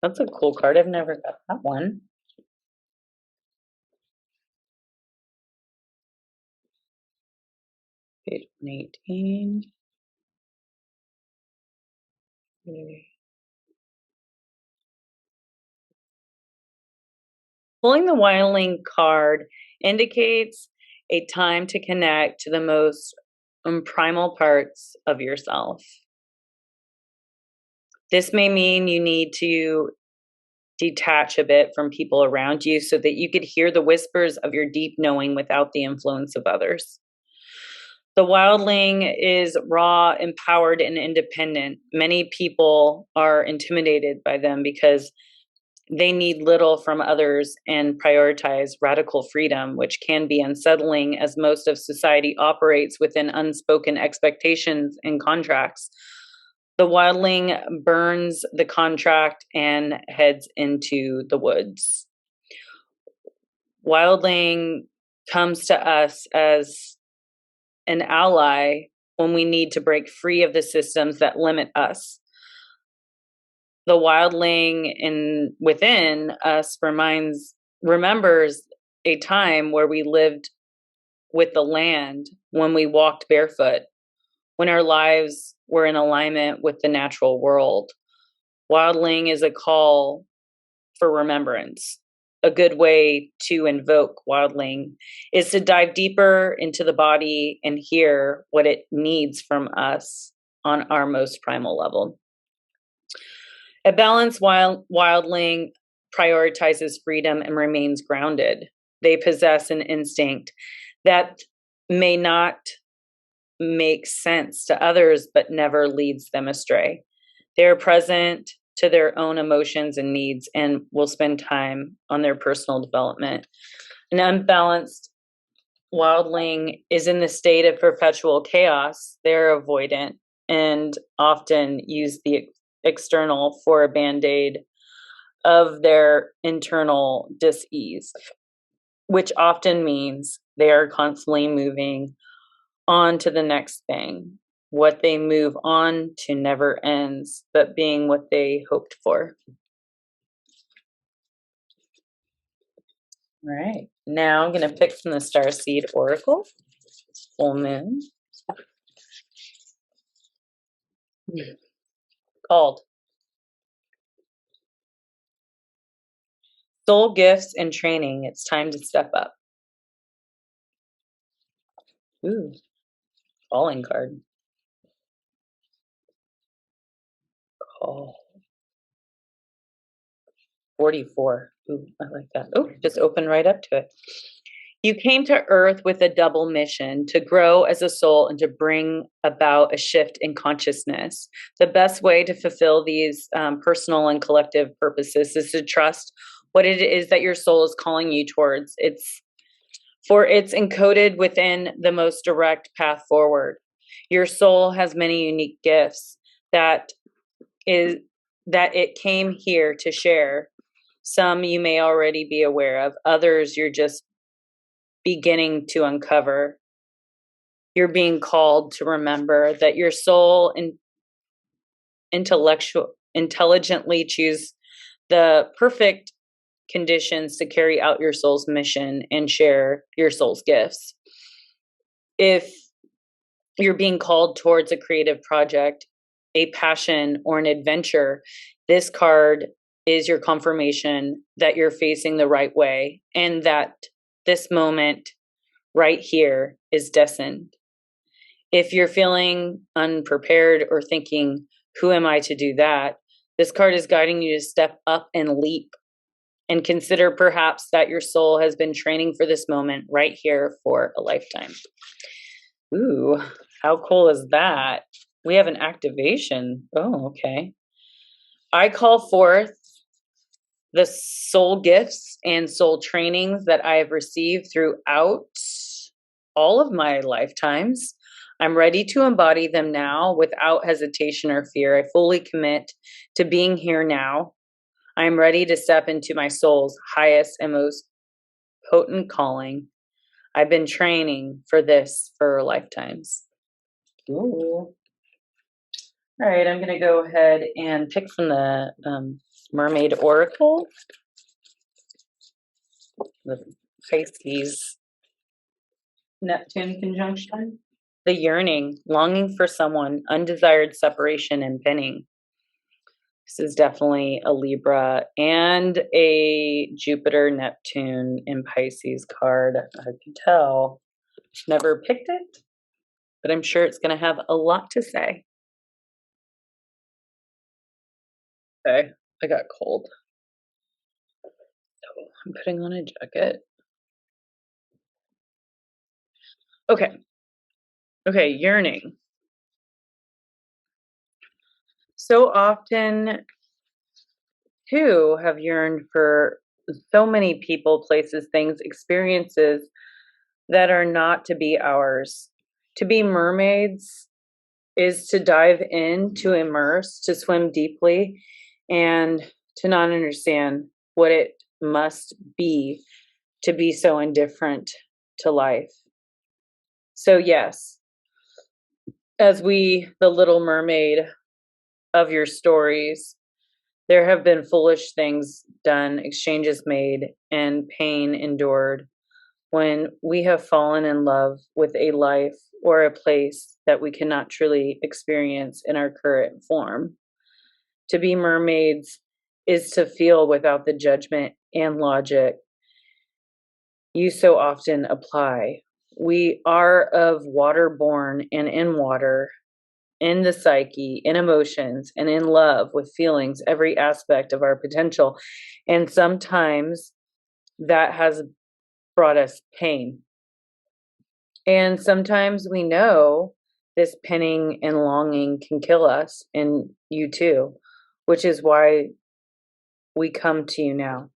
That's a cool card. I've never got that one. Page 118. Okay. Pulling the Wildling card indicates a time to connect to the most primal parts of yourself. This may mean you need to detach a bit from people around you so that you could hear the whispers of your deep knowing without the influence of others. The Wildling is raw, empowered, and independent. Many people are intimidated by them because they need little from others and prioritize radical freedom, which can be unsettling as most of society operates within unspoken expectations and contracts. The Wildling burns the contract and heads into the woods. Wildling comes to us as an ally when we need to break free of the systems that limit us. The Wildling within us remembers a time where we lived with the land, when we walked barefoot, when our lives were in alignment with the natural world. Wildling is a call for remembrance. A good way to invoke Wildling is to dive deeper into the body and hear what it needs from us on our most primal level. A balanced Wildling prioritizes freedom and remains grounded. They possess an instinct that may not makes sense to others, but never leads them astray. They're present to their own emotions and needs and will spend time on their personal development. An unbalanced wildling is in the state of perpetual chaos. They're avoidant and often use the external for a band-aid of their internal dis-ease, which often means they are constantly moving on to the next thing. What they move on to never ends, but being what they hoped for. All right, now I'm going to pick from the Starseed Oracle, full moon. Called Soul Gifts and Training. It's time to step up. Ooh, falling card. Call 44. Ooh, I like that. Oh, just open right up to it. You came to Earth with a double mission: to grow as a soul and to bring about a shift in consciousness. The best way to fulfill these personal and collective purposes is to trust what it is that your soul is calling you towards. It's encoded within the most direct path forward. Your soul has many unique gifts that it came here to share. Some you may already be aware of, others you're just beginning to uncover. You're being called to remember that your soul intelligently choose the perfect conditions to carry out your soul's mission and share your soul's gifts. If you're being called towards a creative project, a passion, or an adventure, this card is your confirmation that you're facing the right way and that this moment right here is destined. If you're feeling unprepared or thinking, who am I to do that? This card is guiding you to step up and leap and consider perhaps that your soul has been training for this moment right here for a lifetime. Ooh, how cool is that? We have an activation. Oh, okay. I call forth the soul gifts and soul trainings that I have received throughout all of my lifetimes. I'm ready to embody them now without hesitation or fear. I fully commit to being here now. I am ready to step into my soul's highest and most potent calling. I've been training for this for lifetimes. Ooh. All right, I'm going to go ahead and pick from the Mermaid Oracle, the Pisces Neptune conjunction. The yearning, longing for someone, undesired separation and pinning. This is definitely a Libra and a Jupiter Neptune in Pisces card. I can tell. Never picked it, but I'm sure it's going to have a lot to say. Okay, I got cold. So I'm putting on a jacket. Okay, yearning. So often, too, have yearned for so many people, places, things, experiences that are not to be ours. To be mermaids is to dive in, to immerse, to swim deeply, and to not understand what it must be to be so indifferent to life. So yes, as the little mermaid of your stories, there have been foolish things done, exchanges made, and pain endured when we have fallen in love with a life or a place that we cannot truly experience in our current form. To be mermaids is to feel without the judgment and logic you so often apply. We are of water born and in water, in the psyche, in emotions, and in love with feelings, every aspect of our potential. And sometimes that has brought us pain. And sometimes we know this pinning and longing can kill us, and you too, which is why we come to you now.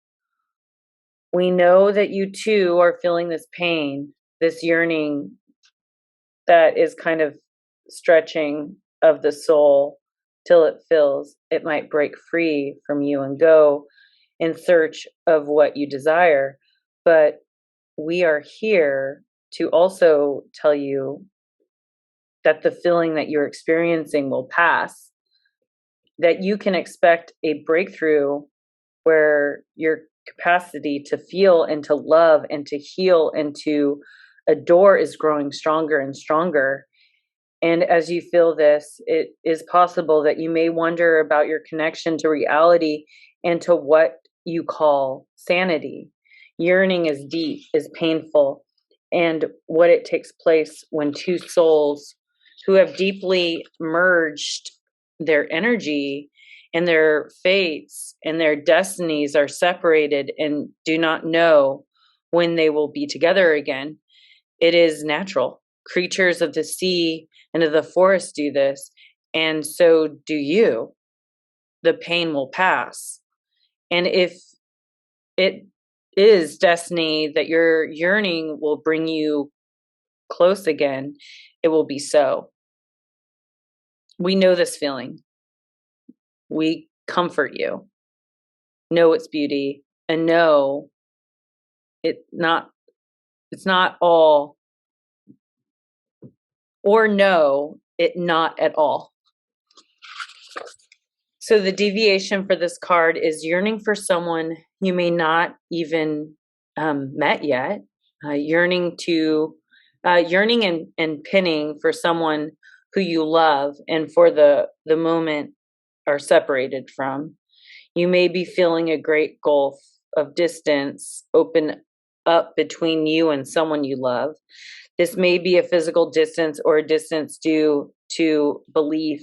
We know that you too are feeling this pain, this yearning that is kind of stretching of the soul till it feels it might break free from you and go in search of what you desire. But we are here to also tell you that the feeling that you're experiencing will pass, that you can expect a breakthrough where your capacity to feel and to love and to heal and to adore is growing stronger and stronger. And as you feel this, it is possible that you may wonder about your connection to reality and to what you call sanity. Yearning is deep, is painful, and what it takes place when two souls who have deeply merged their energy and their fates and their destinies are separated and do not know when they will be together again. It is natural. Creatures of the sea and of the forest do this, and so do you. The pain will pass. And if it is destiny that your yearning will bring you close again, it will be so. We know this feeling. We comfort you. Know its beauty and know it's not all, or know it not at all. So the deviation for this card is yearning for someone you may not even met yet, yearning and pinning for someone who you love and for the moment are separated from. You may be feeling a great gulf of distance open up between you and someone you love. This may be a physical distance or a distance due to belief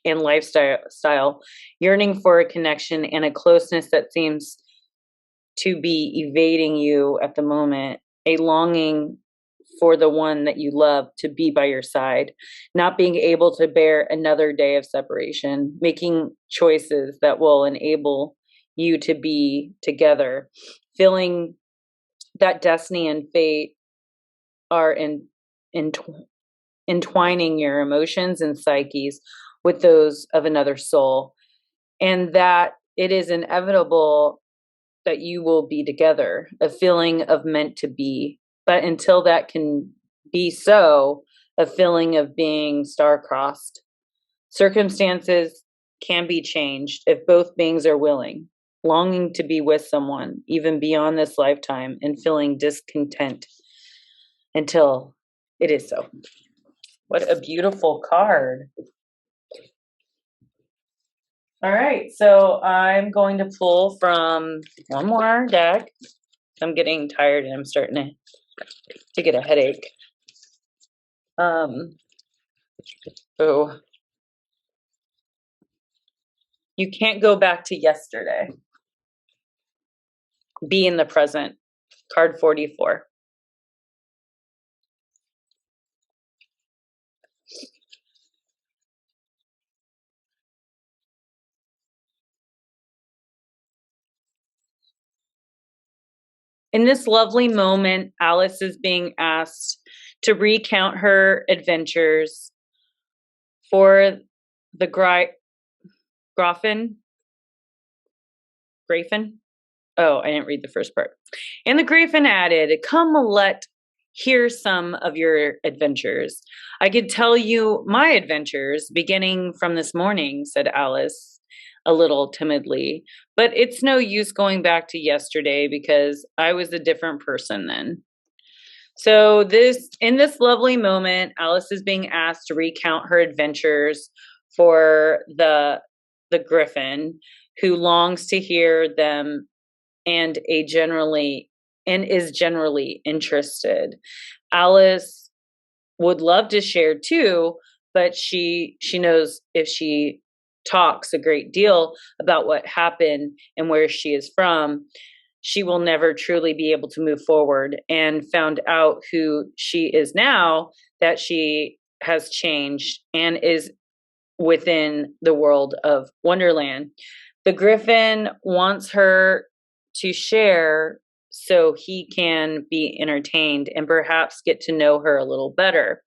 and lifestyle, yearning for a connection and a closeness that seems to be evading you at the moment, a longing for the one that you love to be by your side, not being able to bear another day of separation, making choices that will enable you to be together, feeling that destiny and fate are entwining your emotions and psyches with those of another soul, and that it is inevitable that you will be together, a feeling of meant to be. But until that can be so, a feeling of being star-crossed. Circumstances can be changed if both beings are willing, longing to be with someone, even beyond this lifetime, and feeling discontent until it is so. What a beautiful card. All right, so I'm going to pull from one more deck. I'm getting tired and I'm starting to get a headache. Oh, you can't go back to yesterday. Be in the present. Card 44. In this lovely moment, Alice is being asked to recount her adventures for the Grafen. Oh, I didn't read the first part. And the Grafen added, "Come, let hear some of your adventures. I could tell you my adventures beginning from this morning," said Alice a little timidly. "But it's no use going back to yesterday because I was a different person then." So in this lovely moment, Alice is being asked to recount her adventures for the Griffin, who longs to hear them and is generally interested. Alice would love to share too, but she knows if she talks a great deal about what happened and where she is from, she will never truly be able to move forward, and found out who she is now, that she has changed and is within the world of Wonderland. The Griffin wants her to share so he can be entertained and perhaps get to know her a little better.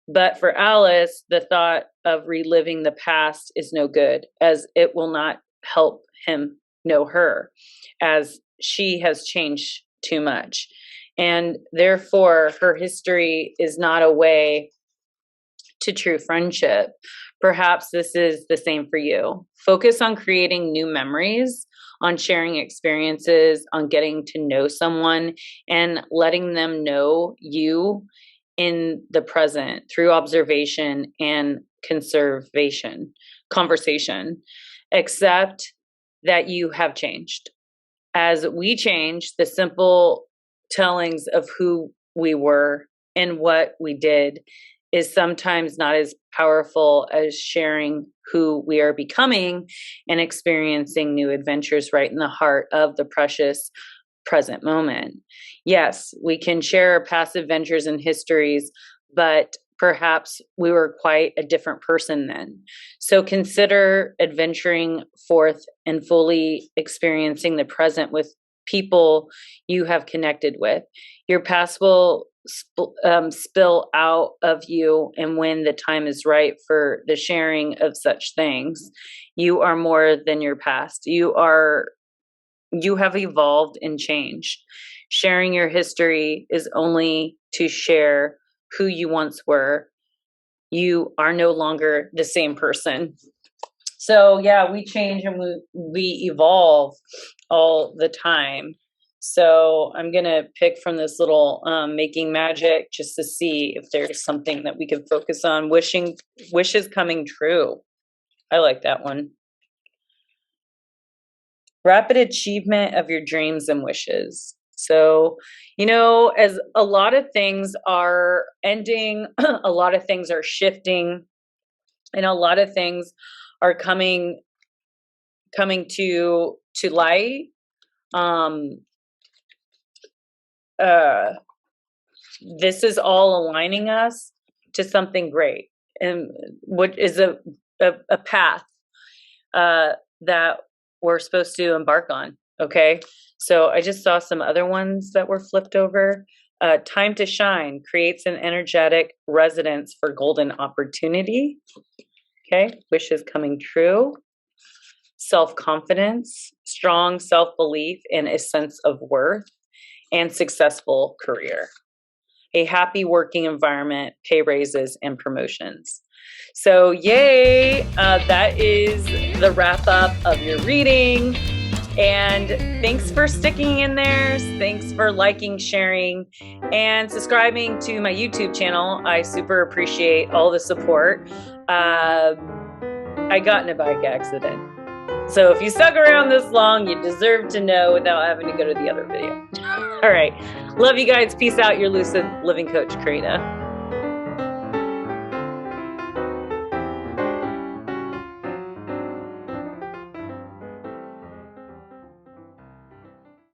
But for Alice, the thought of reliving the past is no good, as it will not help him know her, as she has changed too much. And therefore, her history is not a way to true friendship. Perhaps this is the same for you. Focus on creating new memories, on sharing experiences, on getting to know someone and letting them know you in the present through observation and conversation. Accept that you have changed. As we change, the simple tellings of who we were and what we did is sometimes not as powerful as sharing who we are becoming and experiencing new adventures right in the heart of the precious present moment. Yes, we can share our past adventures and histories, but perhaps we were quite a different person then. So consider adventuring forth and fully experiencing the present with people you have connected with. Your past will spill out of you, and when the time is right for the sharing of such things, you are more than your past. You have evolved and changed. Sharing your history is only to share who you once were. You are no longer the same person. So yeah, we change and we evolve all the time. So I'm going to pick from this little making magic just to see if there's something that we can focus on. Wishes coming true. I like that one. Rapid achievement of your dreams and wishes. So, as a lot of things are ending, a lot of things are shifting, and a lot of things are coming to light. This is all aligning us to something great, and what is a path that we're supposed to embark on. Okay, so I just saw some other ones that were flipped over. Time to shine creates an energetic resonance for golden opportunity. Okay, wishes coming true. Self-confidence, strong self-belief, and a sense of worth, and successful career. A happy working environment, pay raises, and promotions. So yay, that is the wrap up of your reading. And thanks for sticking in there. Thanks for liking, sharing, and subscribing to my YouTube channel. I super appreciate all the support. I got in a bike accident. So if you stuck around this long, you deserve to know without having to go to the other video. All right. Love you guys. Peace out. Your Lucid Living Coach, Karina.